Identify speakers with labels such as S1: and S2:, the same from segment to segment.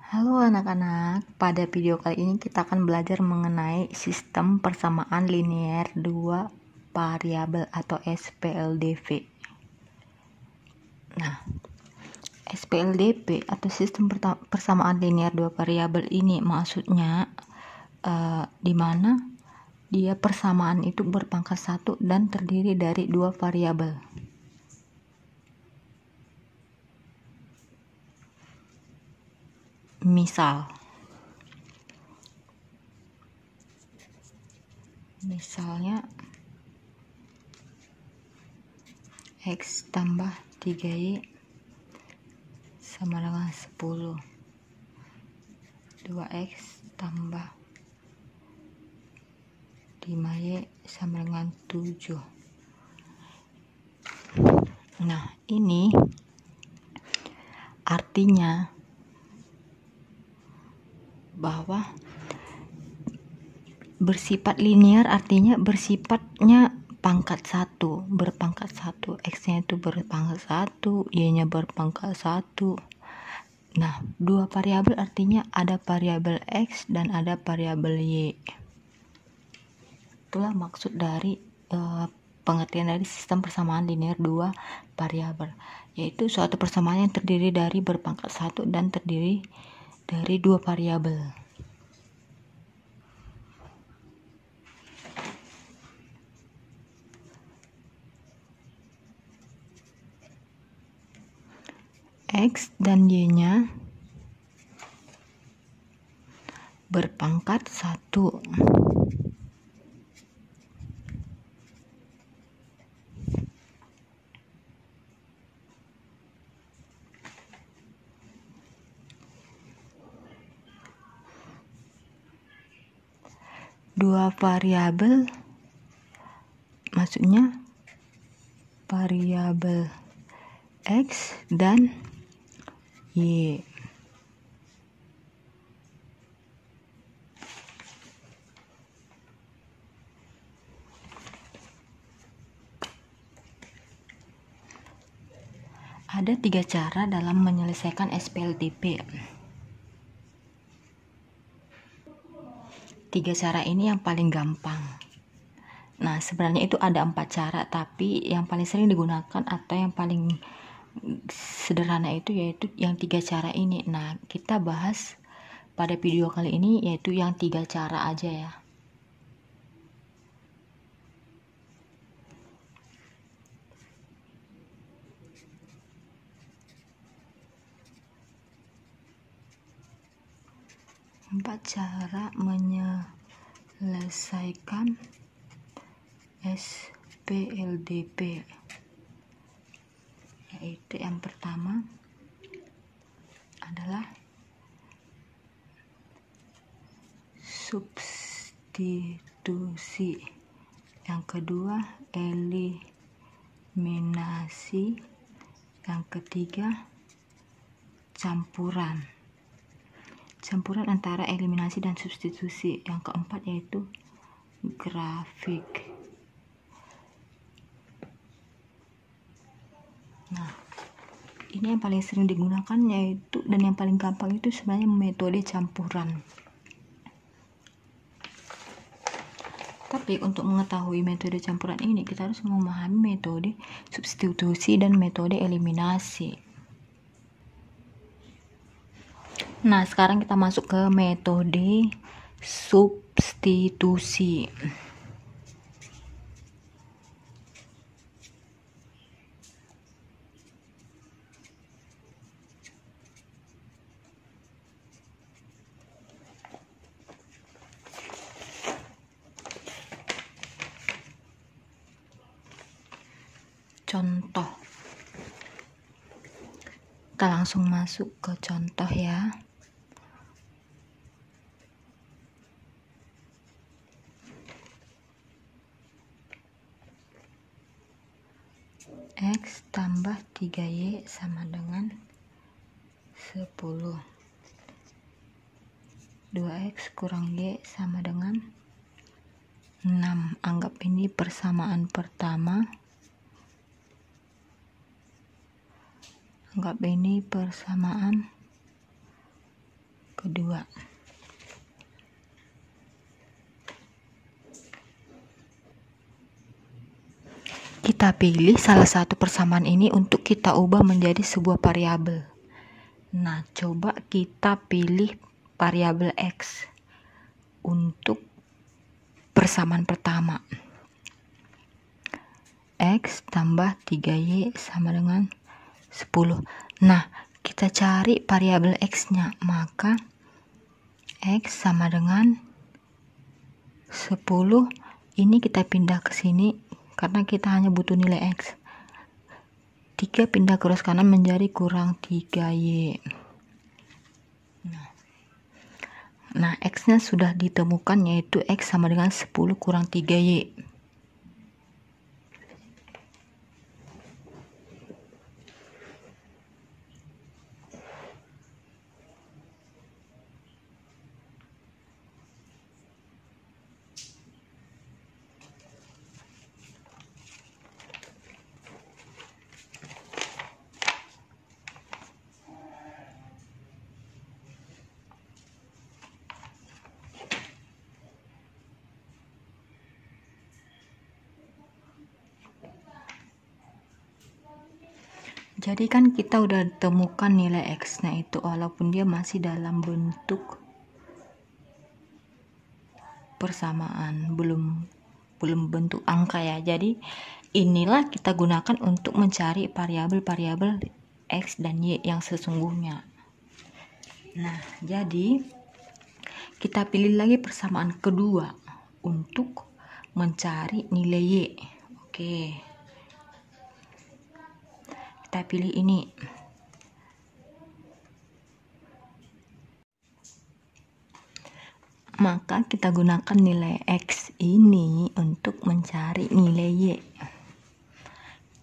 S1: Halo anak-anak, pada video kali ini kita akan belajar mengenai sistem persamaan linear dua variabel atau SPLDV. Nah, SPLDV atau sistem persamaan linear dua variabel ini maksudnya di mana dia persamaan itu berpangkat 1 dan terdiri dari dua variabel. Misalnya X tambah 3Y sama dengan 10, 2X tambah 5Y sama dengan 7. Nah, ini artinya bahwa bersifat linear artinya bersifatnya pangkat 1, berpangkat 1, X-nya itu berpangkat 1, Y-nya berpangkat 1. Nah, dua variabel artinya ada variabel X dan ada variabel Y. Itulah maksud dari pengertian dari sistem persamaan linear dua variabel, yaitu suatu persamaan yang terdiri dari berpangkat 1 dan terdiri dari dua variabel. X dan Y-nya berpangkat 1. Dua variabel maksudnya variabel X dan Y. Ada 3 cara dalam menyelesaikan SPLDV. 3 cara ini yang paling gampang. Nah, sebenarnya itu ada 4 cara, tapi yang paling sering digunakan atau yang paling sederhana itu yaitu yang 3 cara ini. Nah, kita bahas pada video kali ini yaitu yang 3 cara aja ya. Empat cara menyelesaikan SPLDV, yaitu yang pertama adalah substitusi, yang kedua eliminasi, yang ketiga campuran antara eliminasi dan substitusi, yang keempat yaitu grafik. Nah, ini yang paling sering digunakan yaitu dan yang paling gampang itu sebenarnya metode campuran. Tapi untuk mengetahui metode campuran ini kita harus memahami metode substitusi dan metode eliminasi. Nah, sekarang kita masuk ke metode substitusi. Contoh. Kita langsung masuk ke contoh ya. X tambah 3Y sama dengan 10. 2X kurang Y sama dengan 6. Anggap ini persamaan pertama. Anggap ini persamaan kedua. Kita pilih salah satu persamaan ini untuk kita ubah menjadi sebuah variabel. Nah, coba kita pilih variabel X untuk persamaan pertama. X tambah 3Y sama dengan 10. Nah, kita cari variabel X-nya, maka X sama dengan 10. Ini kita pindah ke sini karena kita hanya butuh nilai X. 3 pindah ke ruas kanan menjadi kurang 3Y. Nah, X-nya sudah ditemukan, yaitu X sama dengan 10 kurang 3Y. Jadi kan kita udah temukan nilai X-nya itu, walaupun dia masih dalam bentuk persamaan, belum bentuk angka ya. Jadi inilah kita gunakan untuk mencari variabel-variabel X dan Y yang sesungguhnya. Nah, jadi kita pilih lagi persamaan kedua untuk mencari nilai Y. Oke. Kita pilih ini. Maka kita gunakan nilai X ini untuk mencari nilai Y.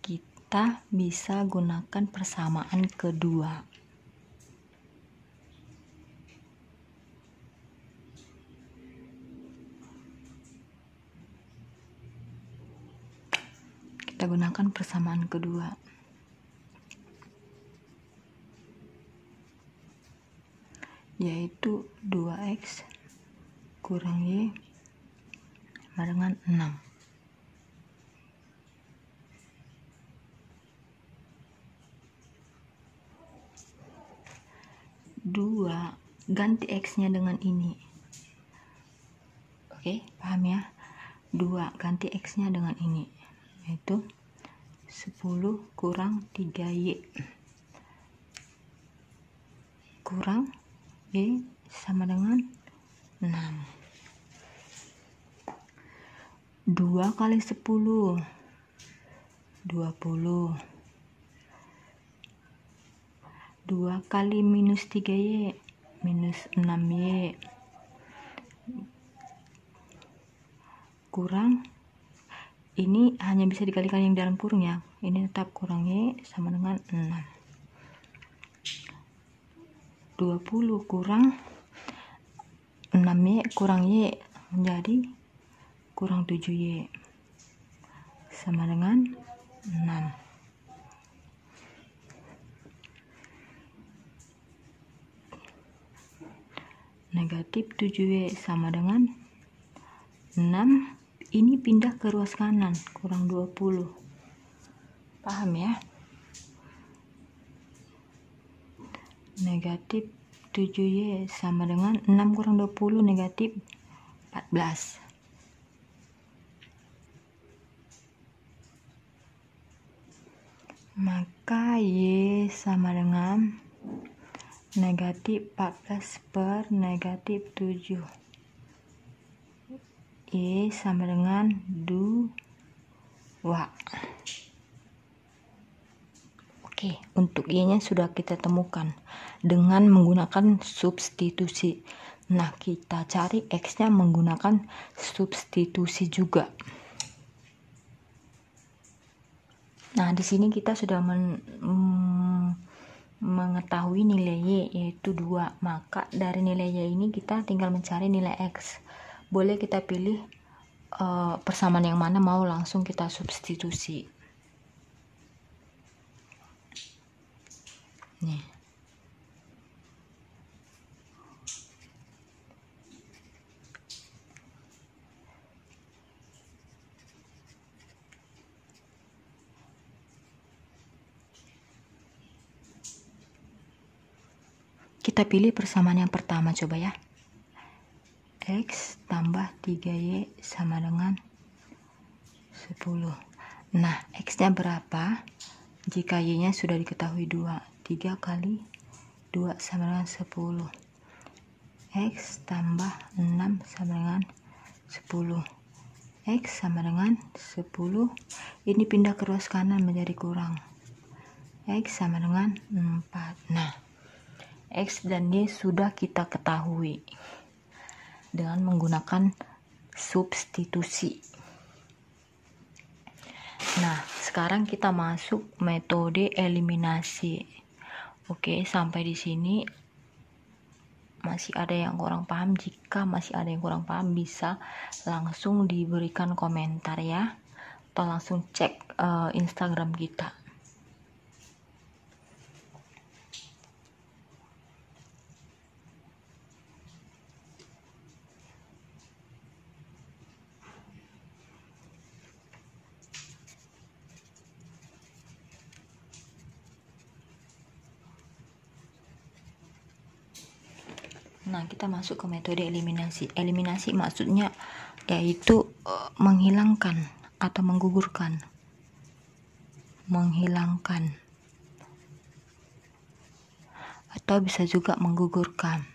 S1: Kita bisa gunakan persamaan kedua. Kita gunakan persamaan kedua. Yaitu 2X kurang Y sama dengan 6. 2 ganti X-nya dengan ini. Oke, paham ya? 2 ganti X-nya dengan ini, yaitu 10 kurang 3Y kurang Y sama dengan 6. 2 kali 10 20. 2 kali minus 3Y minus 6Y kurang, ini hanya bisa dikalikan yang dalam kurung ya, ini tetap kurang Y sama dengan 6. 20 kurang 6Y kurang Y menjadi kurang 7Y sama dengan 6. Negatif 7Y sama dengan 6. Ini pindah ke ruas kanan, kurang 20. Paham ya? Negatif 7Y sama dengan 6 kurang 20 negatif 14. Maka Y sama dengan negatif 14 per negatif 7. Y sama dengan 2. Oke, untuk Y-nya sudah kita temukan dengan menggunakan substitusi. Nah, kita cari X-nya menggunakan substitusi juga. Nah, di sini kita sudah mengetahui nilai Y yaitu 2. Maka dari nilai Y ini kita tinggal mencari nilai X. Boleh kita pilih persamaan yang mana mau langsung kita substitusi. Nih. Kita pilih persamaan yang pertama, coba ya. X tambah 3Y sama dengan 10. Nah, X-nya berapa? Jika Y-nya sudah diketahui 2. 3 kali 2 sama dengan 10. X tambah 6 sama dengan 10. X sama dengan 10. Ini pindah ke ruas kanan menjadi kurang. X sama dengan 4. Nah, X dan Y sudah kita ketahui dengan menggunakan substitusi. Nah, sekarang kita masuk metode eliminasi. Oke, sampai di sini masih ada yang kurang paham. Jika masih ada yang kurang paham, bisa langsung diberikan komentar ya, atau langsung cek Instagram kita. Nah, kita masuk ke metode eliminasi. Eliminasi maksudnya yaitu menghilangkan atau menggugurkan. Menghilangkan. Atau bisa juga menggugurkan.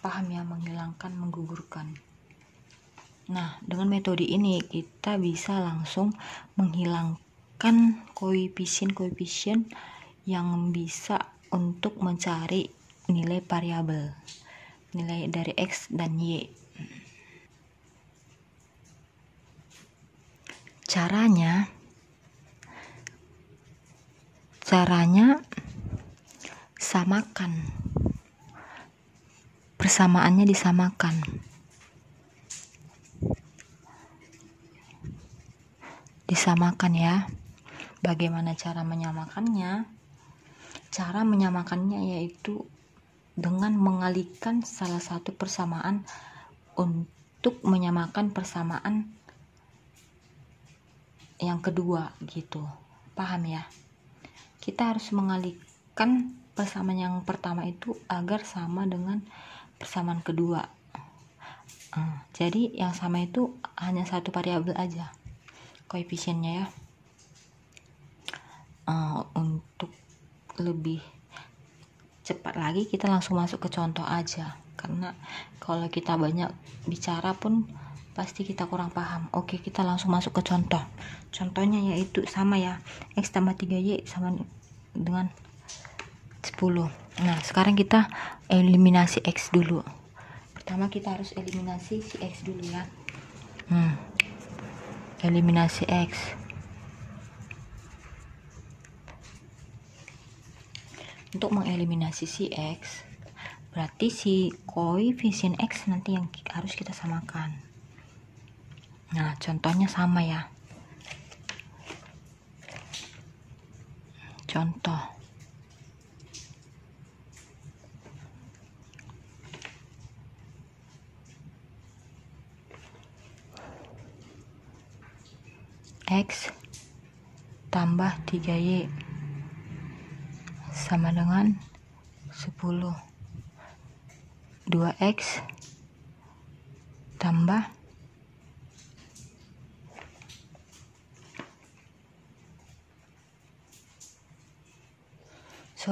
S1: Paham ya, menghilangkan, menggugurkan. Nah, dengan metode ini kita bisa langsung menghilangkan koefisien yang bisa untuk mencari nilai variabel, nilai dari X dan Y. Caranya samakan, persamaannya disamakan. Disamakan ya. Bagaimana cara menyamakannya? Cara menyamakannya yaitu dengan mengalihkan salah satu persamaan untuk menyamakan persamaan yang kedua gitu. Paham ya? Kita harus mengalihkan persamaan yang pertama itu agar sama dengan persamaan kedua. Jadi yang sama itu hanya satu variabel aja koefisiennya ya. Untuk lebih cepat lagi kita langsung masuk ke contoh aja, karena kalau kita banyak bicara pun pasti kita kurang paham. Oke, kita langsung masuk ke contoh. Contohnya yaitu sama ya, X tambah 3Y sama dengan 10. Nah, sekarang kita eliminasi X dulu. Pertama kita harus eliminasi si X dulu ya. Eliminasi X. Untuk mengeliminasi si X, berarti si koefisien X nanti yang harus kita samakan. Nah, contohnya sama ya. Contoh. X tambah 3Y sama dengan 10. 2X tambah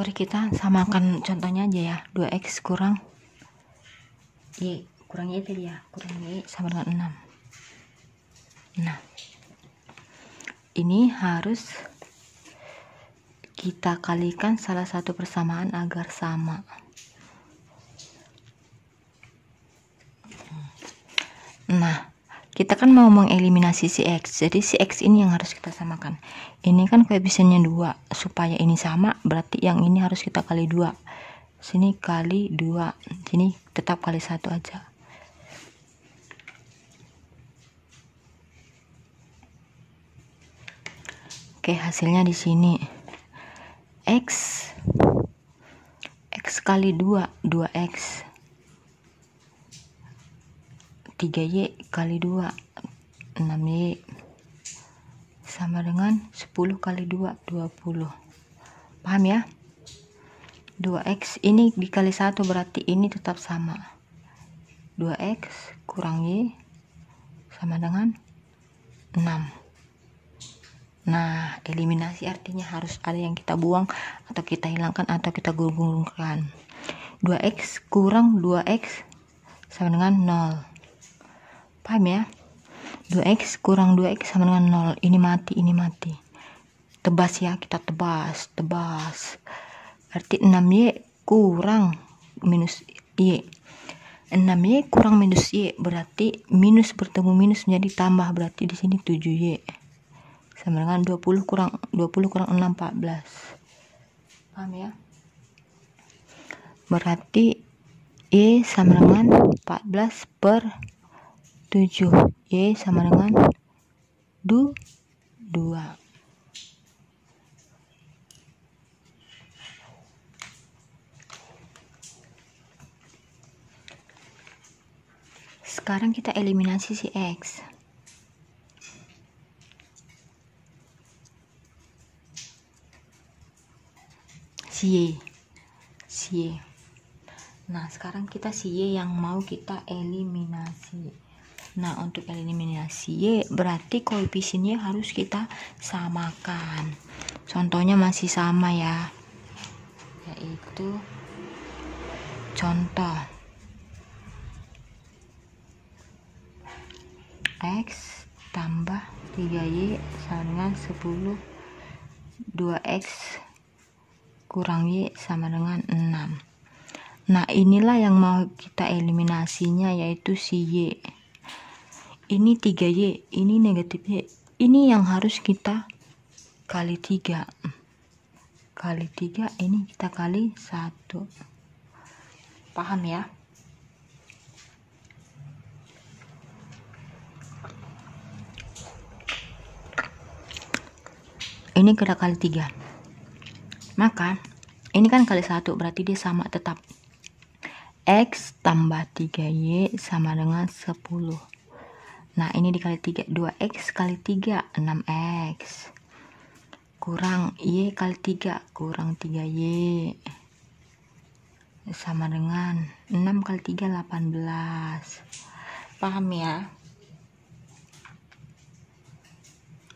S1: kita samakan contohnya aja ya. 2X kurang Y, kurang Y tadi ya, kurang Y sama dengan 6. Nah, ini harus kita kalikan salah satu persamaan agar sama. Nah, kita kan mau mengeliminasi si X, jadi si X ini yang harus kita samakan. Ini kan koefisiennya 2, supaya ini sama berarti yang ini harus kita kali 2. Sini kali 2, sini tetap kali 1 aja. Oke, hasilnya di sini. X kali 2, 2X. 3Y kali 2, 6Y. sama dengan 10 kali 2, 20. Paham ya? 2x ini dikali 1 berarti ini tetap sama. 2x kurang y sama dengan 6. Nah, eliminasi artinya harus ada yang kita buang atau kita hilangkan atau kita gabungkan. 2x kurang 2x sama dengan 0. Paham ya? 2x kurang 2x sama dengan 0. Ini mati, ini mati. Tebas ya, kita tebas. Berarti 6y kurang minus y. 6y kurang minus y berarti minus bertemu minus menjadi tambah, berarti di sini 7y sama dengan 20 kurang 6, 14. Paham ya? Berarti y sama dengan 14 per 7. Y sama dengan 2. Sekarang kita eliminasi si X. Si Y. Nah, sekarang kita si Y yang mau kita eliminasi. Nah, untuk eliminasi Y berarti koefisiennya harus kita samakan. Contohnya masih sama ya. Yaitu contoh X tambah 3Y sama dengan 10. 2X kurang Y sama dengan 6. Nah, inilah yang mau kita eliminasinya, yaitu si Y. Ini 3Y, ini negatif Y. Ini yang harus kita kali 3. Kali 3, ini kita kali 1. Paham ya? Ini kita kali 3. Maka ini kan kali 1, berarti dia sama tetap. X tambah 3Y sama dengan 10. Nah, ini dikali 3, 2X kali 3, 6X. Kurang Y kali 3, kurang 3Y. Sama dengan 6 kali 3, 18. Paham ya?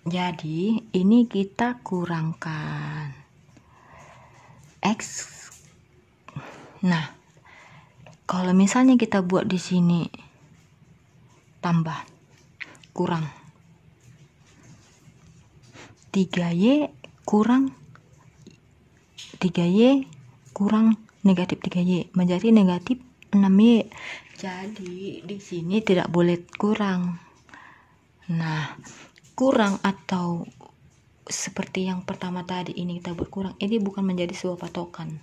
S1: Jadi ini kita kurangkan X. Nah, kalau misalnya kita buat di sini tambah kurang 3Y kurang 3Y kurang negatif 3Y menjadi negatif 6Y. Jadi di sini tidak boleh kurang. Nah, kurang atau seperti yang pertama tadi ini kita berkurang, ini bukan menjadi sebuah patokan,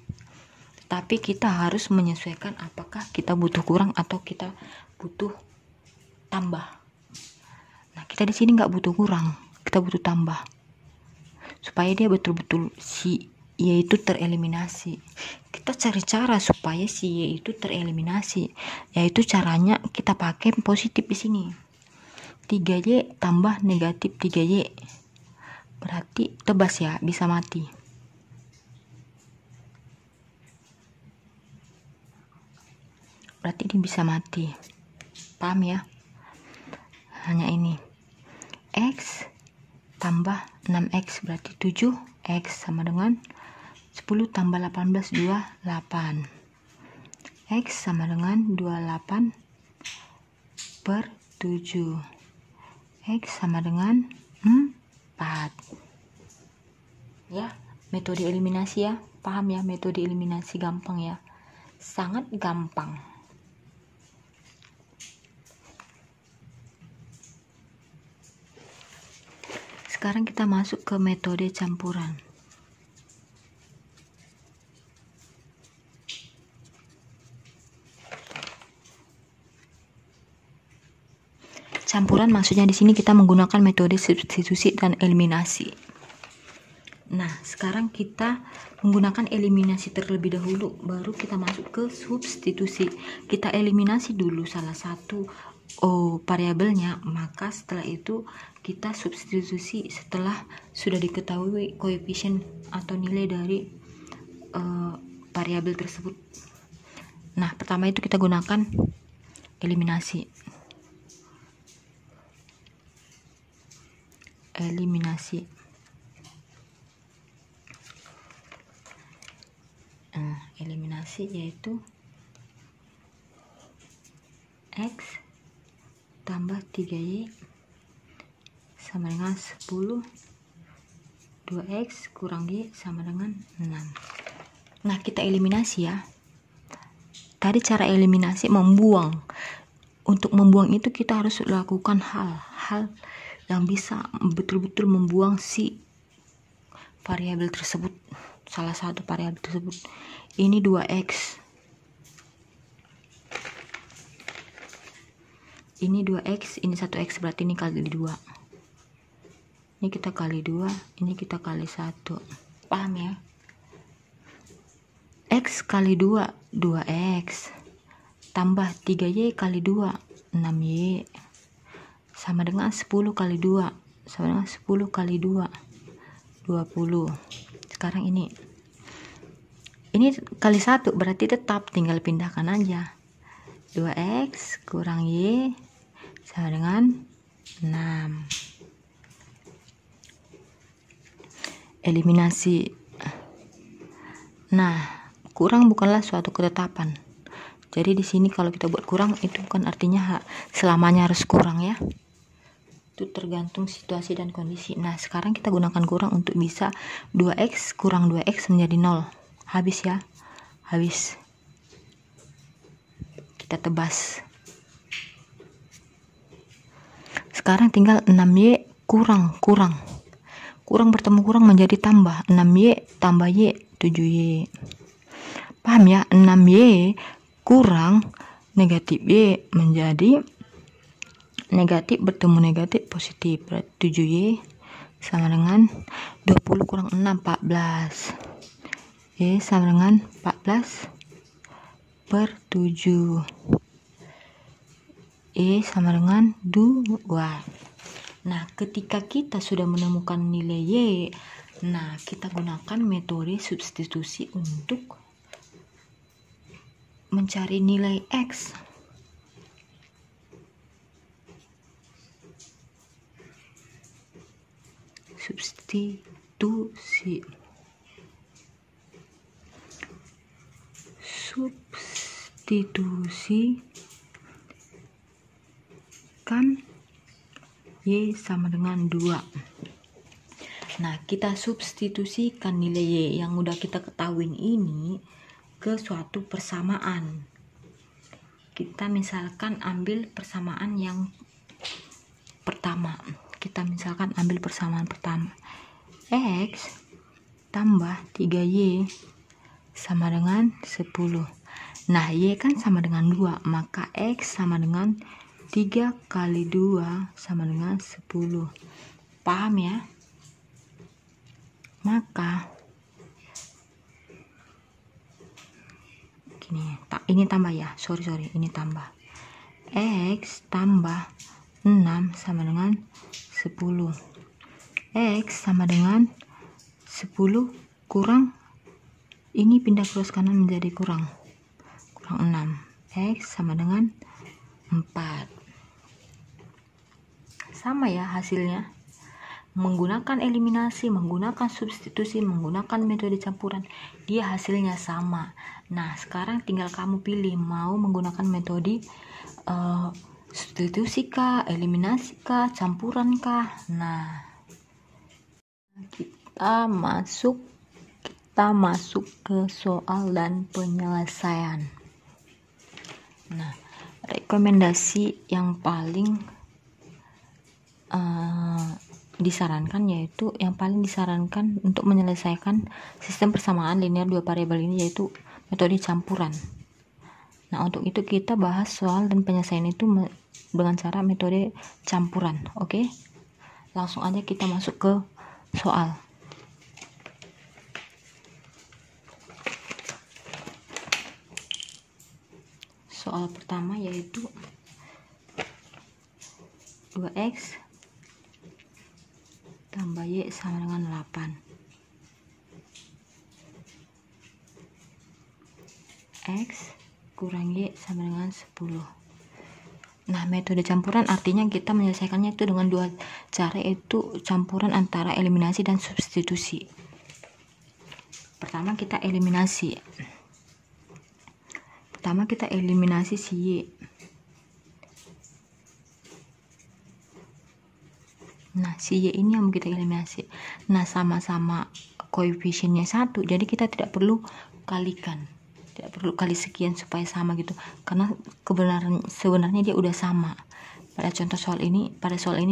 S1: tapi kita harus menyesuaikan apakah kita butuh kurang atau kita butuh tambah. Nah, kita di sini nggak butuh kurang, kita butuh tambah supaya dia betul-betul si Y itu tereliminasi. Kita cari cara supaya si Y itu tereliminasi, yaitu caranya kita pakai positif di sini. 3Y tambah negatif 3Y berarti tebas ya, bisa mati. Berarti ini bisa mati. Paham ya? Hanya ini. X tambah 6X berarti 7X sama dengan 10 tambah 18, 28. X sama dengan 28 per 7. X sama dengan 4. Ya, metode eliminasi ya. Paham ya, metode eliminasi gampang ya. Sangat gampang. Sekarang kita masuk ke metode campuran. Campuran maksudnya di sini kita menggunakan metode substitusi dan eliminasi. Nah, sekarang kita menggunakan eliminasi terlebih dahulu, baru kita masuk ke substitusi. Kita eliminasi dulu salah satu variabelnya, maka setelah itu kita substitusi setelah sudah diketahui koefisien atau nilai dari variabel tersebut. Nah, pertama itu kita gunakan eliminasi. Eliminasi yaitu X tambah 3Y sama dengan 10, 2X kurang Y sama dengan 6. Nah, kita eliminasi ya. Tadi cara eliminasi membuang. Untuk membuang itu kita harus lakukan hal-hal yang bisa betul-betul membuang si variabel tersebut, salah satu variabel tersebut. Ini 2X, ini 2X, ini 1X, berarti ini kali 2. Ini kita kali 2, ini kita kali 1. Paham ya? X kali 2, 2X. Tambah 3Y kali 2, 6Y. Sama dengan 10 kali 2, sama dengan 10 kali 2, 20. Sekarang ini kali 1, berarti tetap tinggal pindahkan aja. 2X kurang Y sama dengan 6. Eliminasi. Nah, kurang bukanlah suatu ketetapan. Jadi di sini kalau kita buat kurang itu bukan artinya selamanya harus kurang ya. Itu tergantung situasi dan kondisi. Nah, sekarang kita gunakan kurang untuk bisa 2X kurang 2X menjadi 0. Habis ya. Habis. Kita tebas. Sekarang tinggal 6Y kurang bertemu kurang menjadi tambah. 6Y tambah Y 7Y. Paham ya? 6Y kurang negatif Y menjadi negatif bertemu negatif positif, berarti 7Y sama dengan 20 kurang 6, 14. Y sama dengan 14 per 7. Y sama dengan 2. Nah, ketika kita sudah menemukan nilai Y, nah kita gunakan metode substitusi untuk mencari nilai X. Substitusi kan Y sama dengan 2. Nah, kita substitusikan nilai Y yang udah kita ketahui ini ke suatu persamaan. Kita misalkan ambil persamaan yang pertama. Kita misalkan ambil persamaan pertama. X tambah 3Y sama dengan 10. Nah, Y kan sama dengan 2, maka X sama dengan 3 kali 2 sama dengan 10. Paham ya? Maka gini, ini tambah ya. Sorry, ini tambah. X tambah 6 sama dengan 10. X sama dengan 10 kurang, ini pindah cross kanan menjadi kurang 6. X sama dengan 4. Sama ya hasilnya. Menggunakan eliminasi, menggunakan substitusi, menggunakan metode campuran, dia hasilnya sama. Nah, sekarang tinggal kamu pilih mau menggunakan metode substitusi kah, eliminasi kah, campuran kah. Nah, kita masuk ke soal dan penyelesaian. Nah, rekomendasi yang paling disarankan untuk menyelesaikan sistem persamaan linear dua variabel ini yaitu metode campuran. Nah, untuk itu kita bahas soal dan penyelesaian itu dengan cara metode campuran. Oke? Langsung aja kita masuk ke soal. Soal pertama yaitu 2x tambah y sama dengan 8. X kurang y sama dengan 10. Nah, metode campuran artinya kita menyelesaikannya itu dengan dua cara, yaitu campuran antara eliminasi dan substitusi. Pertama kita eliminasi. Si y. Nah, si y ini yang kita eliminasi. Nah, sama-sama koefisiennya 1, jadi kita tidak perlu kalikan. Tidak perlu kali sekian supaya sama gitu. Karena sebenarnya dia udah sama. Pada soal ini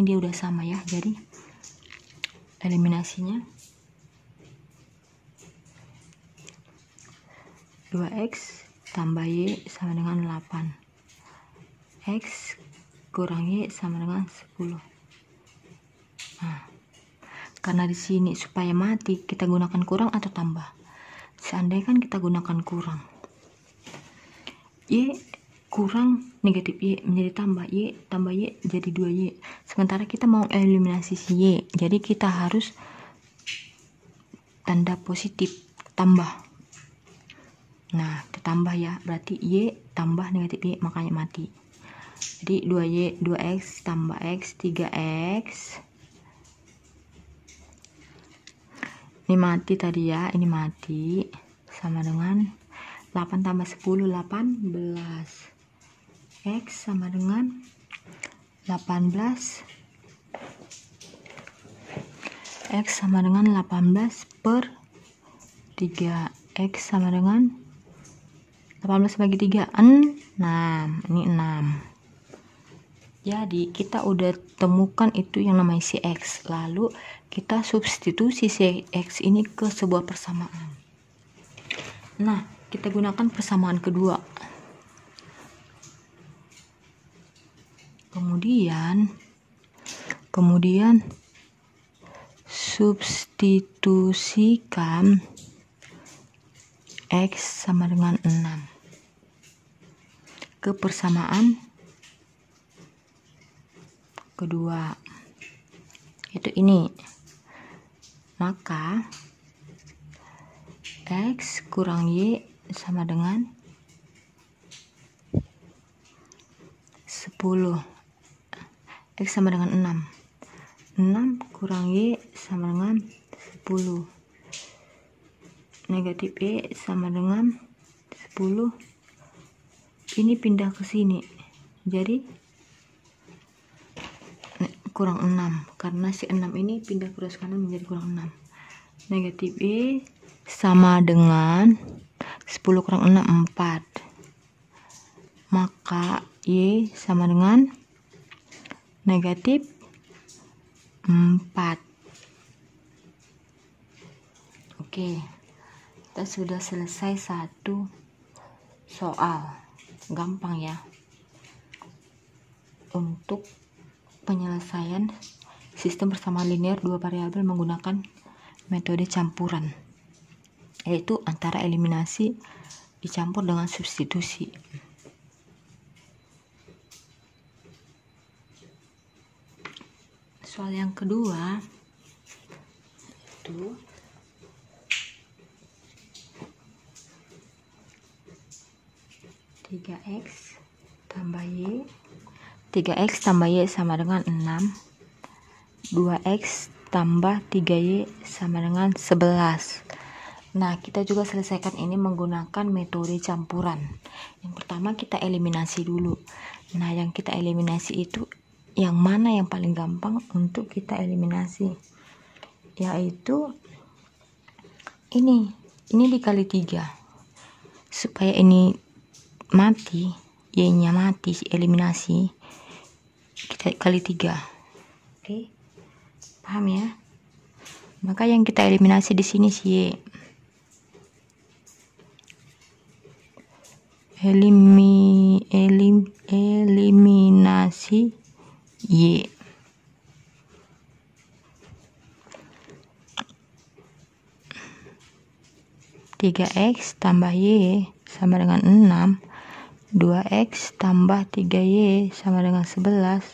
S1: dia udah sama ya. Jadi eliminasinya 2x tambah y sama dengan 8. X kurang y sama dengan 10. Nah, karena di sini supaya mati kita gunakan kurang atau tambah. Seandainya kan kita gunakan kurang, y kurang negatif y menjadi tambah y jadi 2y. Sementara kita mau eliminasi si y, jadi kita harus tanda positif tambah. Nah, kita tambah ya, berarti y tambah negatif y, makanya mati. Jadi 2x tambah x 3x. Ini mati tadi ya, ini mati, sama dengan 8 tambah 10, 18. X sama dengan 18. X sama dengan 18 per 3. X sama dengan 18 bagi 3, 6. Ini 6. Jadi kita udah temukan itu yang namanya si X. Lalu kita substitusi si X ini ke sebuah persamaan. Nah, kita gunakan persamaan kedua. Kemudian substitusikan X sama dengan 6 ke persamaan kedua, itu ini. Maka X kurang Y sama dengan 10. X sama dengan 6. 6 kurang Y sama dengan 10. Negatif Y sama dengan 10. Ini pindah ke sini, jadi kurang 6, karena si 6 ini pindah ke ruas kanan menjadi kurang 6. Negatif Y sama dengan 10 kurang 6, 4. Maka Y sama dengan negatif 4. Oke, kita sudah selesai satu soal. Gampang ya untuk penyelesaian sistem persamaan linear dua variabel menggunakan metode campuran, yaitu antara eliminasi dicampur dengan substitusi. Soal yang kedua itu X tambah Y. 3x tambah y sama dengan 6. 2x tambah 3y sama dengan 11. Nah, kita juga selesaikan ini menggunakan metode campuran. Yang pertama kita eliminasi dulu. Nah, yang kita eliminasi itu yang mana yang paling gampang untuk kita eliminasi? Yaitu ini dikali 3. Supaya ini mati, y-nya mati, eliminasi, kita kali 3. Oke, paham ya? Maka yang kita eliminasi di sini si y. Eliminasi y. Tiga x tambah y sama dengan 6. 2x tambah 3y sama dengan 11.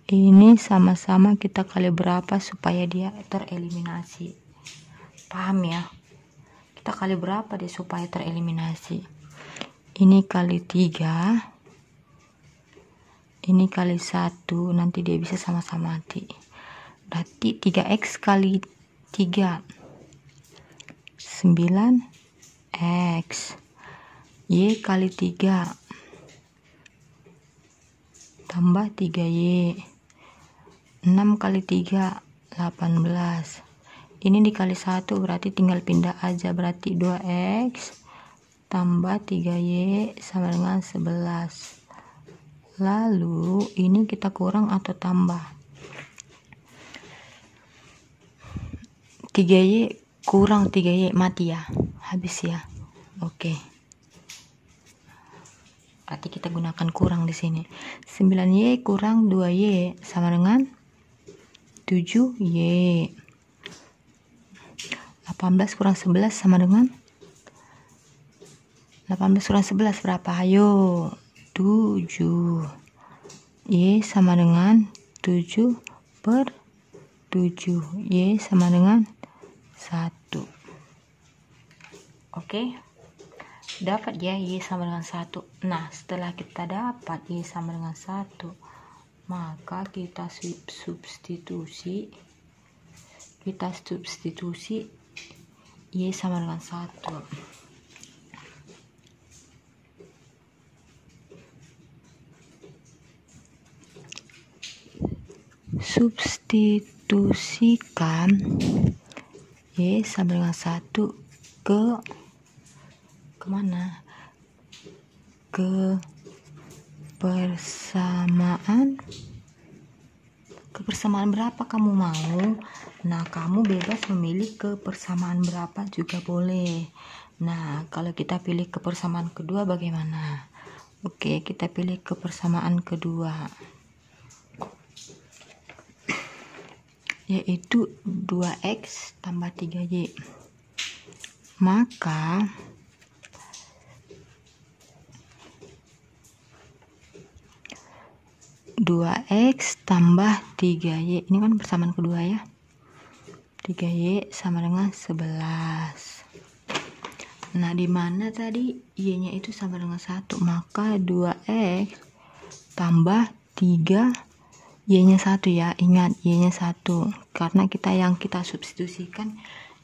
S1: ini sama-sama kita kali berapa supaya dia tereliminasi. Paham ya? Kita kali berapa deh supaya tereliminasi. Ini kali 3, ini kali 1, nanti dia bisa sama-sama mati. Berarti 3x kali 3 9x, y kali 3 tambah 3y, 6 kali 3 18. Ini dikali 1 berarti tinggal pindah aja, berarti 2x tambah 3y sama dengan 11. Lalu ini kita kurang atau tambah, 3y kurang 3y mati ya, habis ya. Oke, berarti kita gunakan kurang di sini. 9y kurang 2y sama dengan 7y. 18 kurang 11 sama dengan 18 kurang 11 berapa? Ayo, 7. Y sama dengan 7 per 7. Y sama dengan 1. Oke, dapat ya Y sama dengan 1. Nah, setelah kita dapat Y sama dengan 1, maka kita substitusi Y sama dengan 1. Substitusikan Y sama dengan 1 ke kemana? Ke persamaan. Kebersamaan berapa kamu mau? Nah, kamu bebas memilih kebersamaan berapa juga boleh. Nah, kalau kita pilih kebersamaan kedua bagaimana? Oke, kita pilih kebersamaan kedua, yaitu 2x tambah 3y. Maka dua x tambah 3y, ini kan persamaan kedua ya, 3y sama dengan 11. Nah, di mana tadi y nya itu sama dengan 1, maka 2x tambah 3 y nya 1 ya, ingat y nya 1 karena yang kita substitusikan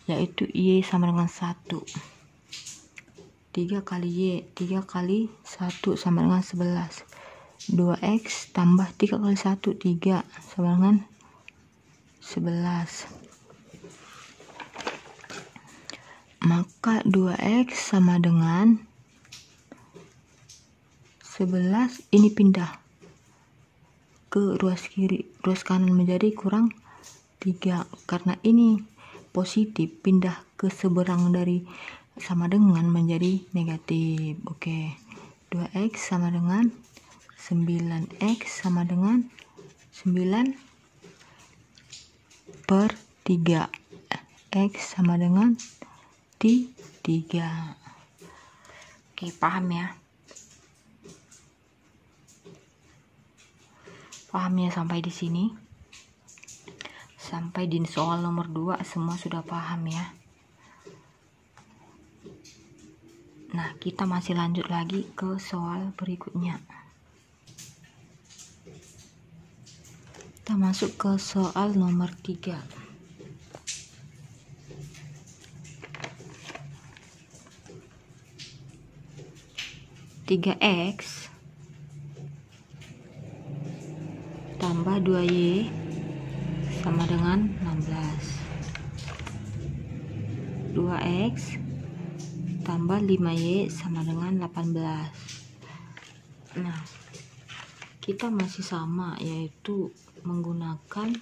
S1: yaitu y sama dengan 1. 3 kali y, 3 kali 1 sama dengan 11. 2x tambah 3 kali 1, 3 sama dengan 11. Maka 2x sama dengan 11, ini pindah ke ruas kiri, ruas kanan menjadi kurang 3. Karena ini positif, pindah ke seberang dari sama dengan menjadi negatif. Oke, 2x sama dengan 9x sama dengan 9 per 3. X sama dengan 3. Oke, paham ya? Paham ya sampai di sini? Sampai di soal nomor 2 semua sudah paham ya? Nah, kita masih lanjut lagi ke soal berikutnya. Kita masuk ke soal nomor 3. X tambah 2y sama dengan 16. 2x tambah 5y sama dengan 18. Nah, kita masih sama, yaitu menggunakan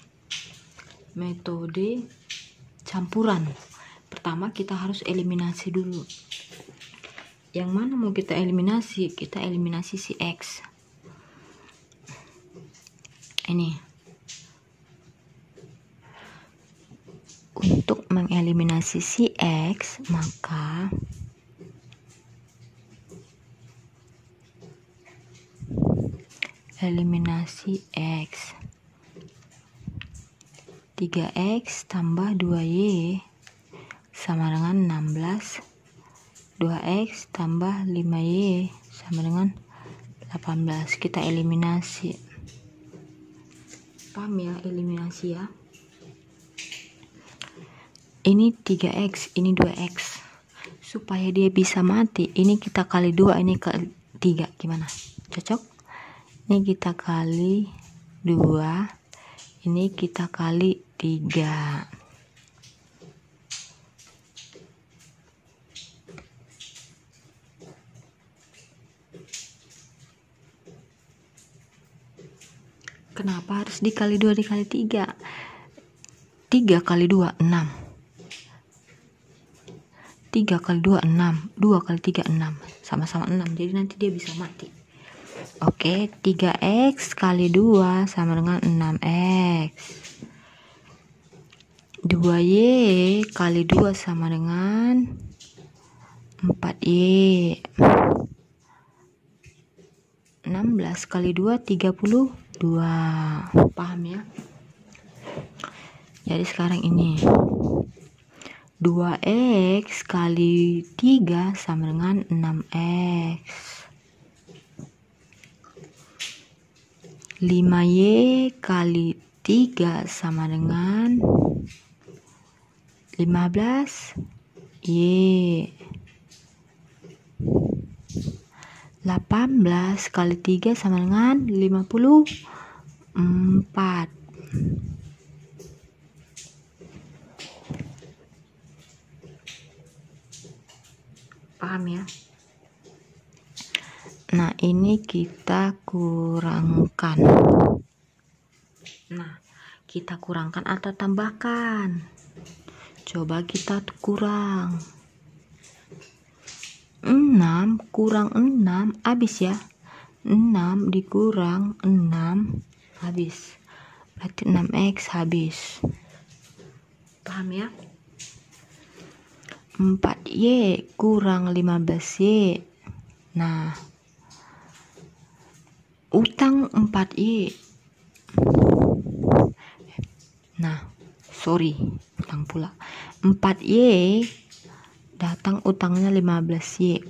S1: metode campuran. Pertama kita harus eliminasi dulu. Yang mana mau kita eliminasi? Kita eliminasi si x. Ini. Untuk mengeliminasi si x, maka eliminasi x. 3x tambah 2y sama dengan 16. 2x tambah 5y sama dengan 18. Kita eliminasi. Paham ya, eliminasi ya. Ini 3x, ini 2x. Supaya dia bisa mati, ini kita kali 2, ini kali 3. Gimana? Cocok? Ini kita kali 2, ini kita kali 3. Kenapa harus dikali 2 dikali 3? 3 kali 2 6. 3 kali 2 6. 2 kali 3 6. Sama-sama 6. Jadi nanti dia bisa mati. Oke, 3x kali 2 sama dengan 6x. 2y kali 2 sama dengan 4y. 16 kali 2 32. Paham ya? Jadi sekarang ini 2x kali 3 sama dengan 6x. 5y kali 3 sama dengan 15y. 18 kali 3 sama dengan 54. Paham ya? Nah, ini kita kurangkan. Nah, kita kurangkan atau tambahkan. Coba kita kurang. 6 kurang 6 habis ya. 6 dikurang 6 habis. Berarti 6x habis. Paham ya? 4y kurang 15y. Nah, utang 4y. Nah, sorry, utang pula. 4y datang utangnya 15y.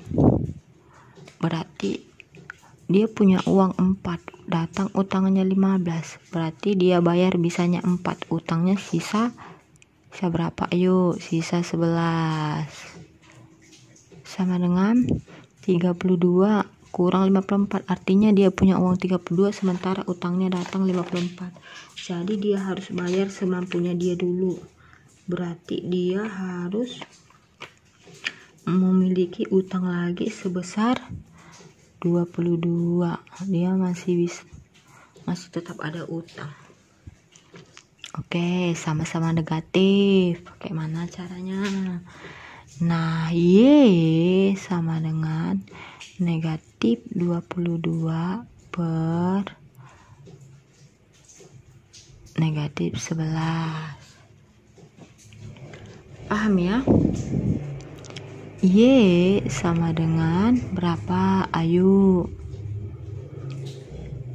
S1: Berarti dia punya uang 4, datang utangnya 15. Berarti dia bayar bisanya 4, utangnya sisa berapa? Ayo, sisa 11. Sama dengan 32 kurang 54. Artinya dia punya uang 32 sementara utangnya datang 54. Jadi dia harus bayar semampunya dia dulu. Berarti dia harus memiliki utang lagi sebesar 22. Dia masih tetap ada utang. Oke, sama-sama negatif. Bagaimana caranya? Nah, y sama dengan negatif 22 per negatif 11. Paham ya? Y sama dengan berapa? Ayo.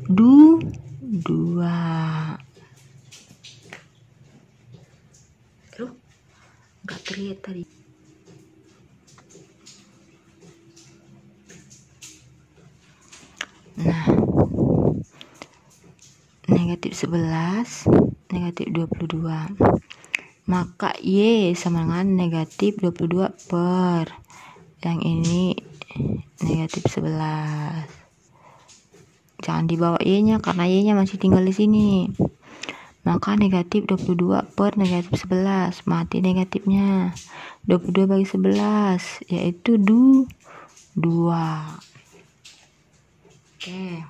S1: 2. Loh, nggak terlihat tadi. Nah, negatif 11, negatif 22. Maka Y sama dengan negatif 22 per yang ini negatif 11. Jangan dibawa Y-nya karena Y-nya masih tinggal di sini. Maka negatif 22 per negatif 11. Mati negatifnya. 22 bagi 11 yaitu 2. Oke.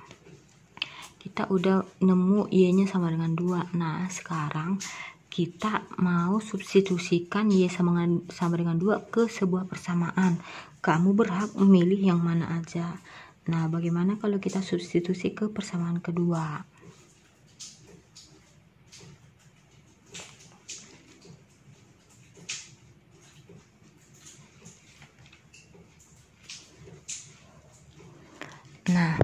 S1: Kita udah nemu Y-nya sama dengan 2. Nah, sekarang kita mau substitusikan Y sama dengan 2 ke sebuah persamaan. Kamu berhak memilih yang mana aja. Nah, bagaimana kalau kita substitusi ke persamaan kedua? Nah,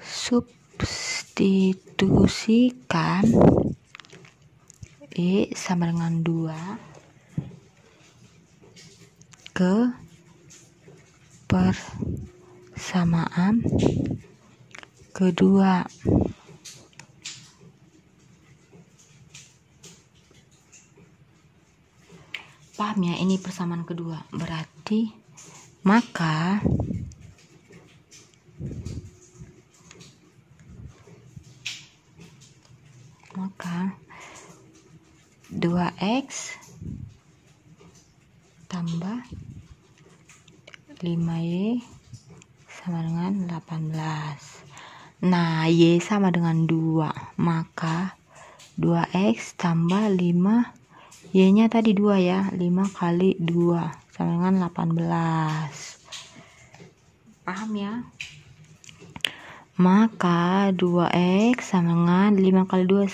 S1: substitusikan Y sama dengan 2 ke persamaan kedua. Paham ya, ini persamaan kedua. Berarti maka maka 2x tambah 5y sama dengan 18. Nah, y sama dengan 2, maka 2x tambah 5, y nya tadi 2 ya, 5 kali 2 sama dengan 18. Paham ya? Maka 2x sama dengan 5 kali 2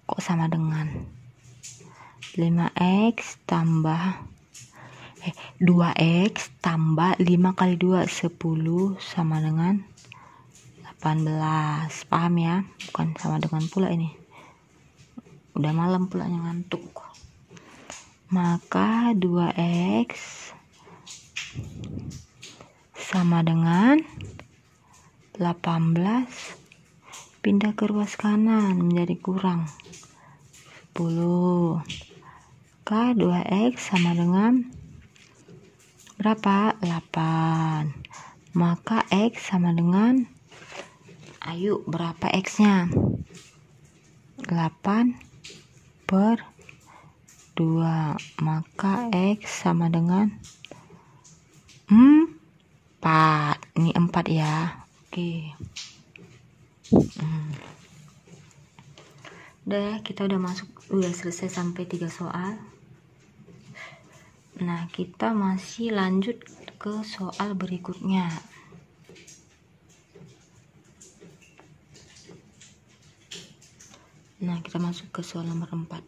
S1: kok sama dengan 5x tambah 2x tambah 5 kali 2 10 sama dengan 18. Paham ya? Bukan sama dengan pula ini. Udah malam pula ngantuk. Maka 2x sama dengan 18 pindah ke ruas kanan menjadi kurang 10. Maka 2x sama dengan berapa? 8. Maka x sama dengan, ayo berapa x-nya? 8 per 2. Maka x sama dengan 4. Ini 4 ya. Oke. Udah, kita udah selesai sampai 3 soal. Nah, kita masih lanjut ke soal berikutnya. Nah, kita masuk ke soal nomor 4.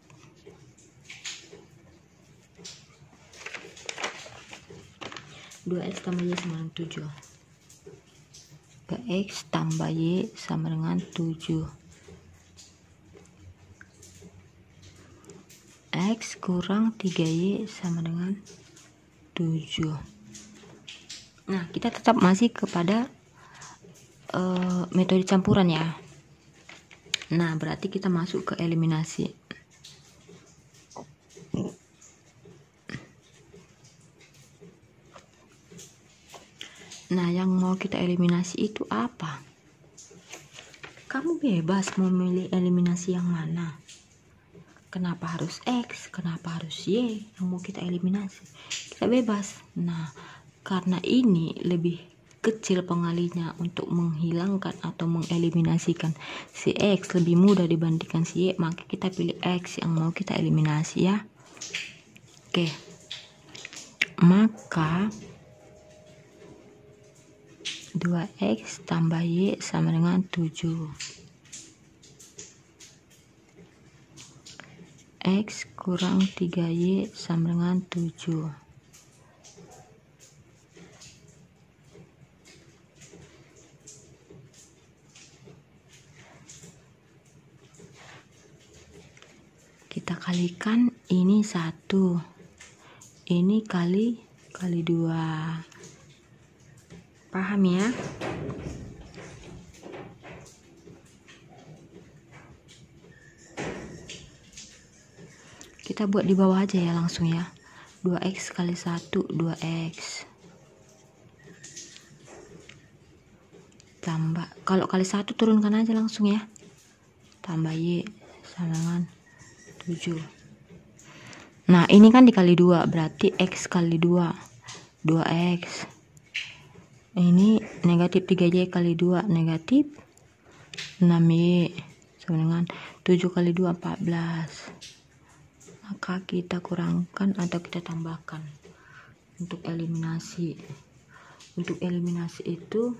S1: Dua x tambah y sama dengan 7. 2x tambah y sama dengan 7. X kurang 3y sama dengan 7. Nah, kita tetap masih kepada metode campuran ya. Nah, berarti kita masuk ke eliminasi. Nah, yang mau kita eliminasi itu apa? Kamu bebas memilih eliminasi yang mana. Kenapa harus X? Kenapa harus Y yang mau kita eliminasi? Kita bebas. Nah, karena ini lebih kecil pengalinya untuk menghilangkan atau mengeliminasikan si X lebih mudah dibandingkan si Y, maka kita pilih X yang mau kita eliminasi ya. Oke. Maka 2x tambah y sama dengan 7. X kurang 3y sama dengan 7. Kita kalikan ini 1. Ini kali 2. Paham ya? Kita buat di bawah aja ya langsung ya. 2x kali 1 2x. Tambah, kalau kali 1 turunkan aja langsung ya. Tambah y sama dengan 7. Nah, ini kan dikali 2, berarti x kali 2 2x. Ini negatif 3y kali 2 negatif 6y sama dengan 7 kali 2 14. Maka kita kurangkan atau kita tambahkan untuk eliminasi. Untuk eliminasi itu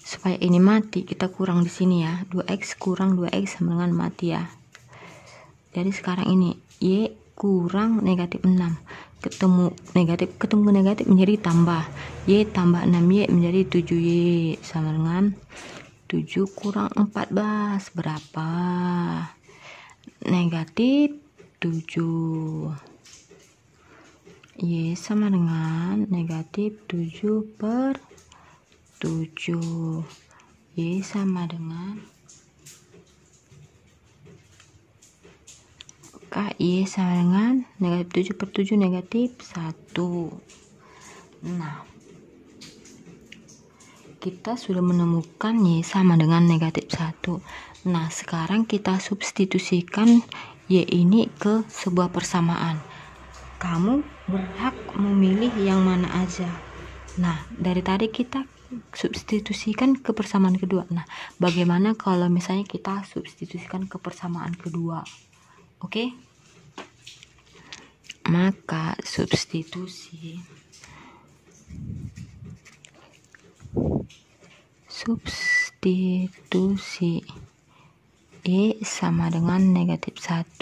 S1: supaya ini mati, kita kurang di sini ya. 2x kurang 2x sama dengan mati ya. Jadi sekarang ini y kurang negatif 6. Ketemu negatif menjadi tambah. Y tambah 6y menjadi 7y sama dengan 7 kurang 14 berapa? Negatif 7. Y sama dengan negatif 7 per 7. Y sama dengan Y sama dengan negatif 7 per 7 negatif 1. Nah, kita sudah menemukan Y sama dengan negatif 1. Nah, sekarang kita substitusikan Y ini ke sebuah persamaan. Kamu berhak memilih yang mana aja. Nah, dari tadi kita substitusikan ke persamaan kedua. Nah, bagaimana kalau misalnya kita substitusikan ke persamaan kedua? Oke? Maka substitusi Y sama dengan negatif 1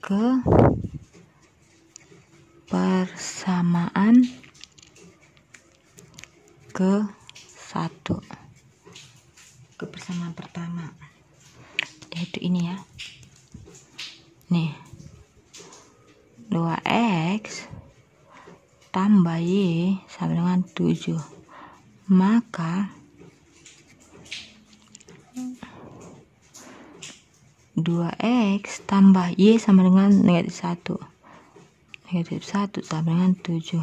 S1: ke persamaan ke-1, ke persamaan pertama, yaitu ini ya. Nih, 2x tambah Y sama dengan 7. Maka 2x tambah Y sama dengan negatif 1. Negatif 1 sama dengan 7.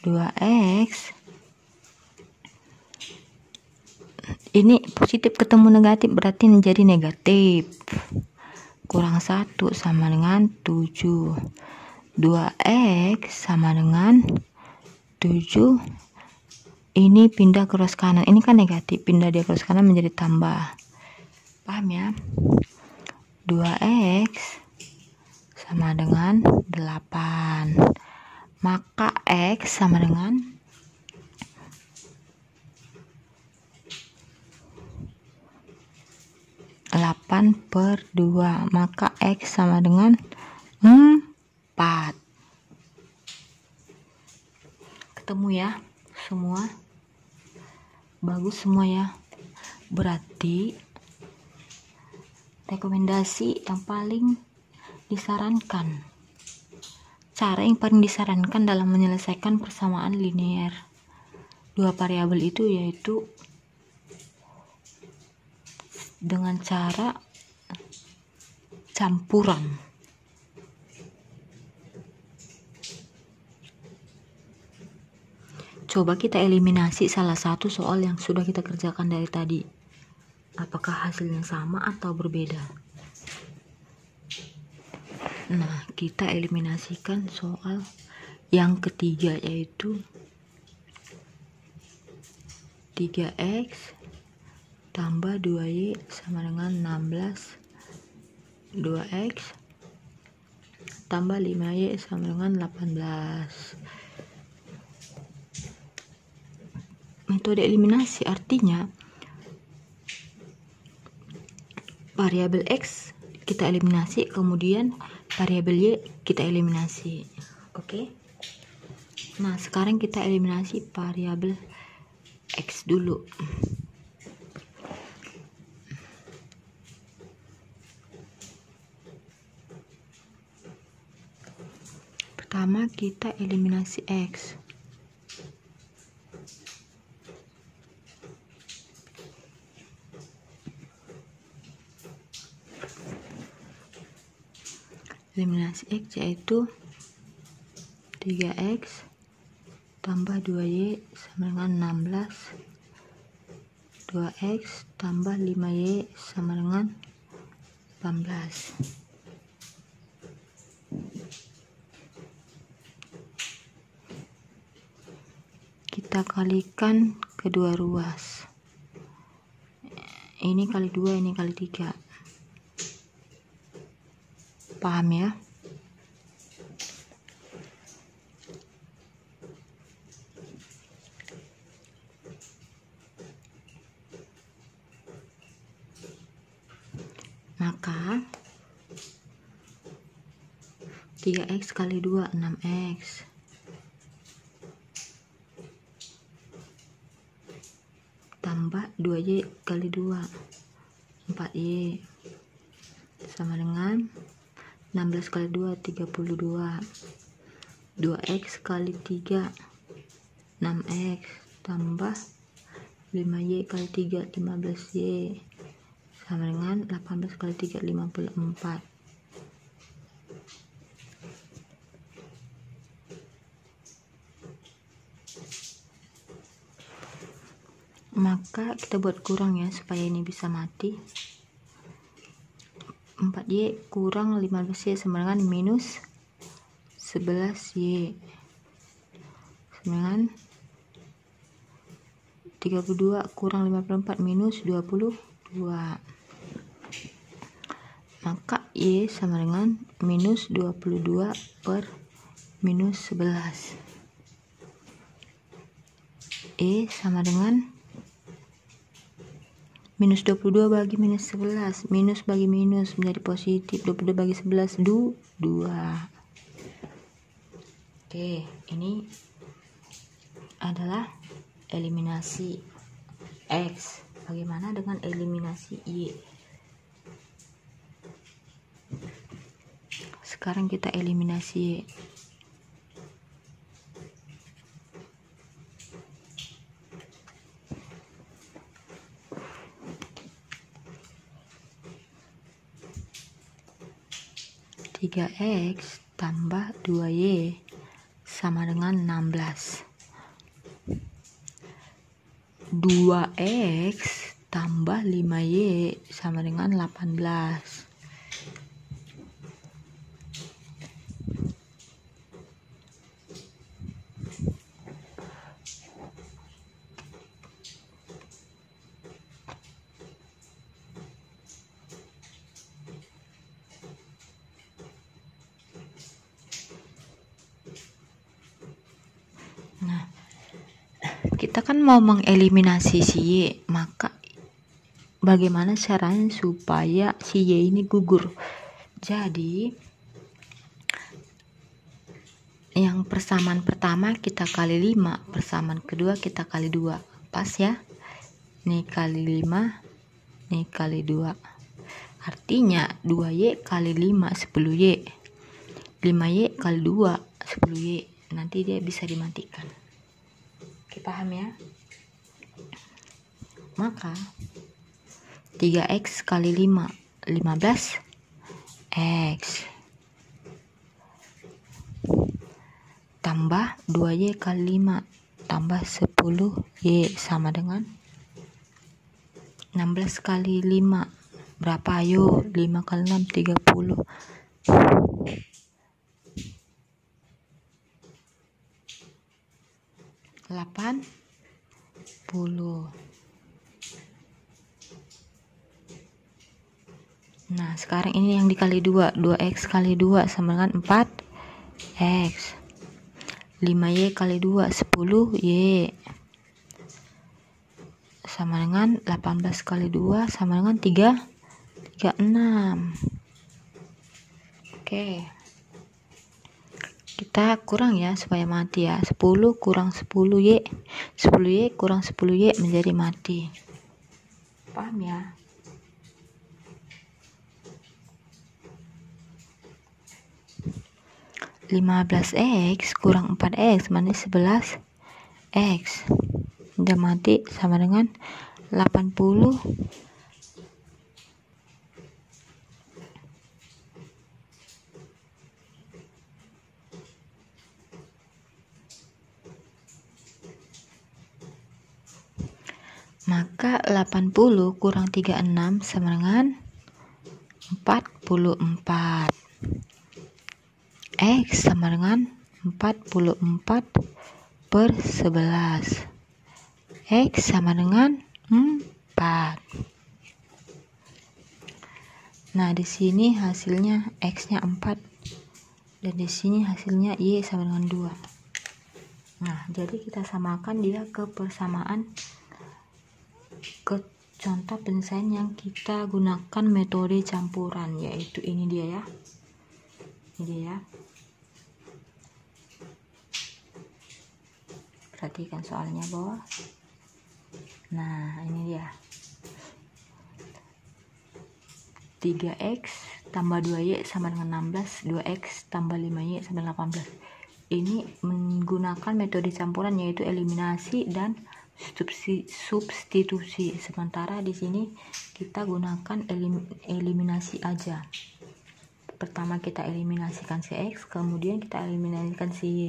S1: 2x ini positif ketemu negatif berarti menjadi negatif. Kurang 1 sama dengan 7. 2x sama dengan 7. Ini pindah ke cross kanan. Ini kan negatif, pindah di cross kanan menjadi tambah. Paham ya? 2x sama dengan 8. Maka x sama dengan 8 per 2. Maka x sama dengan 4. Ketemu ya semua? Bagus semua ya. Berarti rekomendasi yang paling disarankan, cara yang paling disarankan dalam menyelesaikan persamaan linear dua variabel itu yaitu dengan cara campuran. Coba kita eliminasi salah satu soal yang sudah kita kerjakan dari tadi. Apakah hasilnya sama atau berbeda? Nah, kita eliminasikan soal yang ketiga, yaitu 3x tambah 2y sama dengan 16. 2x tambah 5y sama dengan 18. Metode eliminasi artinya variabel x kita eliminasi, kemudian variabel y kita eliminasi. Oke? Nah, sekarang kita eliminasi variabel x dulu. Pertama kita eliminasi x. Eliminasi x yaitu 3x tambah 2y sama dengan 16. 2x tambah 5y sama dengan 18. Kita kalikan kedua ruas. Ini kali 2, ini kali 3. Paham ya? Maka 3x kali 2 6x. tambah 2Y kali 2, 4Y, sama dengan 16 kali 2, 32. 2X kali 3, 6X, tambah 5Y kali 3, 15Y, sama dengan 18 kali 3, 54. Maka kita buat kurang ya, supaya ini bisa mati. 4Y kurang 15Y sama dengan minus 11Y, sama dengan 32 kurang 54 minus 22. Maka Y sama dengan minus 22 per minus 11. E sama dengan minus 22 bagi minus 11, minus bagi minus menjadi positif, 22 bagi 11, 2. Oke, ini adalah eliminasi X. Bagaimana dengan eliminasi Y? Sekarang kita eliminasi Y. Tiga X tambah 2Y sama dengan 16. 2X tambah 5Y sama dengan 18. Nah, kita kan mau mengeliminasi si Y, maka bagaimana caranya supaya si Y ini gugur? Jadi yang persamaan pertama kita kali 5, persamaan kedua kita kali 2, pas ya. Ini kali 5, ini kali 2, artinya 2Y kali 5 10Y, 5Y kali 2 10Y. Nanti dia bisa dimatikan. Oke, paham ya? Maka 3X kali 5 15X tambah 2Y kali 5 tambah 10Y sama dengan 16 kali 5 berapa? Ayo, 5 kali 6 30. 80. Nah, sekarang ini yang dikali 2. 2X kali 2 sama dengan 4X. 5Y kali 2 10Y sama dengan 18 kali 2 sama dengan 36. Oke. Kita kurang ya supaya mati ya. 10 kurang 10Y, 10Y kurang 10Y menjadi mati. Paham ya? (15X kurang 4X minus 11X) udah mati sama dengan 80. Maka 80 kurang 36 sama dengan 44. X sama dengan 44 per 11. X sama dengan 4. Nah, di sini hasilnya X-nya 4 dan di sini hasilnya Y sama dengan 2. Nah, jadi kita samakan dia ke persamaan ke contoh penyelesaian yang kita gunakan metode campuran, yaitu ini dia ya. Ini dia ya. Perhatikan soalnya bawah. Nah, ini dia. 3x tambah 2y sama dengan 16, 2x tambah 5y sama dengan 18. Ini menggunakan metode campuran, yaitu eliminasi dan substitusi. Sementara di sini kita gunakan eliminasi aja. Pertama kita eliminasikan si x, kemudian kita eliminasikan si y.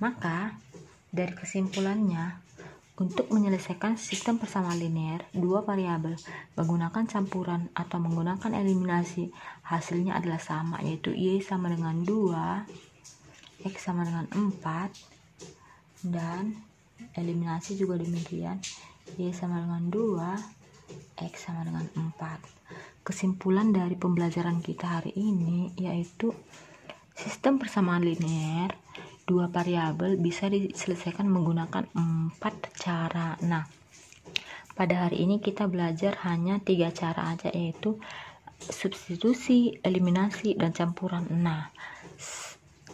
S1: Maka dari kesimpulannya, untuk menyelesaikan sistem persamaan linear dua variabel menggunakan campuran atau menggunakan eliminasi, hasilnya adalah sama, yaitu y sama dengan 2, x sama dengan 4, dan eliminasi juga demikian, y sama dengan 2, x sama dengan 4. Kesimpulan dari pembelajaran kita hari ini yaitu sistem persamaan linear dua variabel bisa diselesaikan menggunakan 4 cara. Nah, pada hari ini kita belajar hanya 3 cara aja, yaitu substitusi, eliminasi, dan campuran. Nah,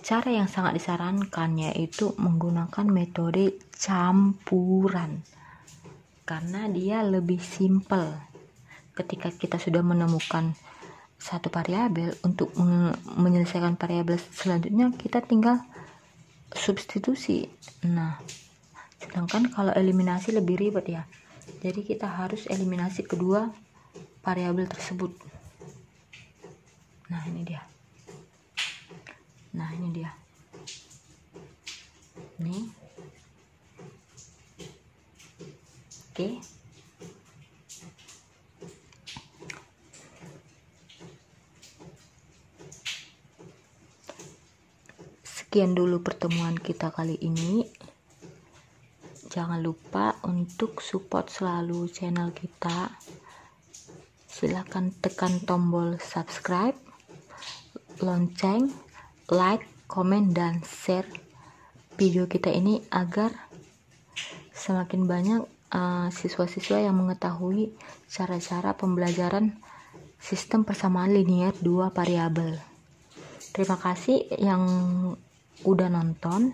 S1: cara yang sangat disarankan yaitu menggunakan metode campuran karena dia lebih simple. Ketika kita sudah menemukan satu variabel, untuk menyelesaikan variabel selanjutnya kita tinggal substitusi. Nah, sedangkan kalau eliminasi lebih ribet ya. Jadi kita harus eliminasi kedua variabel tersebut. Nah, ini dia. Nih. Oke. Sekian dulu pertemuan kita kali ini. Jangan lupa untuk support selalu channel kita. Silahkan tekan tombol subscribe, lonceng, like, komen, dan share video kita ini agar semakin banyak siswa-siswa yang mengetahui cara-cara pembelajaran sistem persamaan linear dua variabel. Terima kasih yang udah nonton,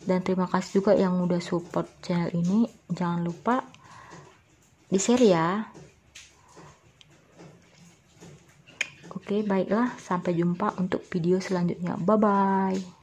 S1: dan terima kasih juga yang udah support channel ini. Jangan lupa di share ya. Oke, baiklah, sampai jumpa untuk video selanjutnya. Bye bye.